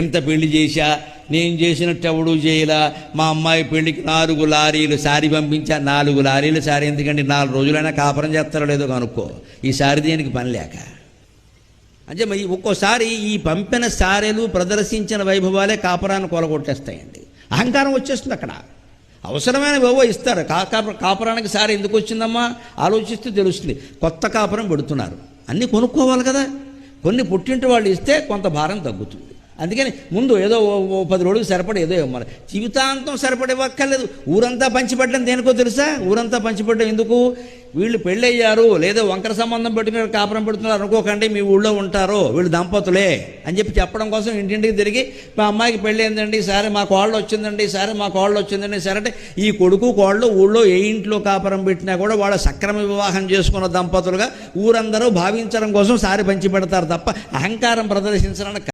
ఎంత పెళ్లి చేశా, నేను చేసినట్టు ఎవడూ చేయలా, మా అమ్మాయి పెళ్లికి 4 లారీలు సారీ పంపించా. 4 లారీలు సారీ ఎందుకంటే 4 రోజులైనా కాపురం చేస్తారో లేదో కనుక్కో. ఈ సారీ దేనికి పని లేక అంటే మరి ఒక్కోసారి ఈ పంపిన సారీలు ప్రదర్శించిన వైభవాలే కాపురాన్ని కొలగొట్టేస్తాయండి. అహంకారం వచ్చేస్తుంది అక్కడ. అవసరమైన ఏవో ఇస్తారు. కాపురానికి సారీ ఎందుకు వచ్చిందమ్మా ఆలోచిస్తే తెలుస్తుంది. కొత్త కాపురం పెడుతున్నారు, అన్నీ కొనుక్కోవాలి కదా. కొన్ని పుట్టింటి వాళ్ళు ఇస్తే కొంత భారం తగ్గుతుంది. అందుకని ముందు ఏదో 10 రోజులకు సరిపడి ఏదో ఇవ్వాలి. జీవితాంతం సరిపడేవక్కర్లేదు. ఊరంతా పంచిపెట్టడం దేనికో తెలుసా? ఊరంతా పంచిపెట్టడం ఎందుకు? వీళ్ళు పెళ్ళయ్యారు లేదా వంకర సంబంధం పెట్టుకుని కాపురం పెడుతున్నారు అనుకోకండి, మీ ఊళ్ళో ఉంటారో వీళ్ళు దంపతులే అని చెప్పడం కోసం ఇంటింటికి తిరిగి మా అమ్మాయికి పెళ్ళి ఏందండి, సరే మా కోళ్ళు వచ్చిందండి, సరే మా కోళ్ళు వచ్చిందండి, సరే అంటే ఈ కొడుకు కోళ్ళు ఊళ్ళో ఏ ఇంట్లో కాపురం పెట్టినా కూడా వాళ్ళ సక్రమ వివాహం చేసుకున్న దంపతులుగా ఊరందరూ భావించడం కోసం సారి పంచి పెడతారు తప్ప అహంకారం ప్రదర్శించడానికి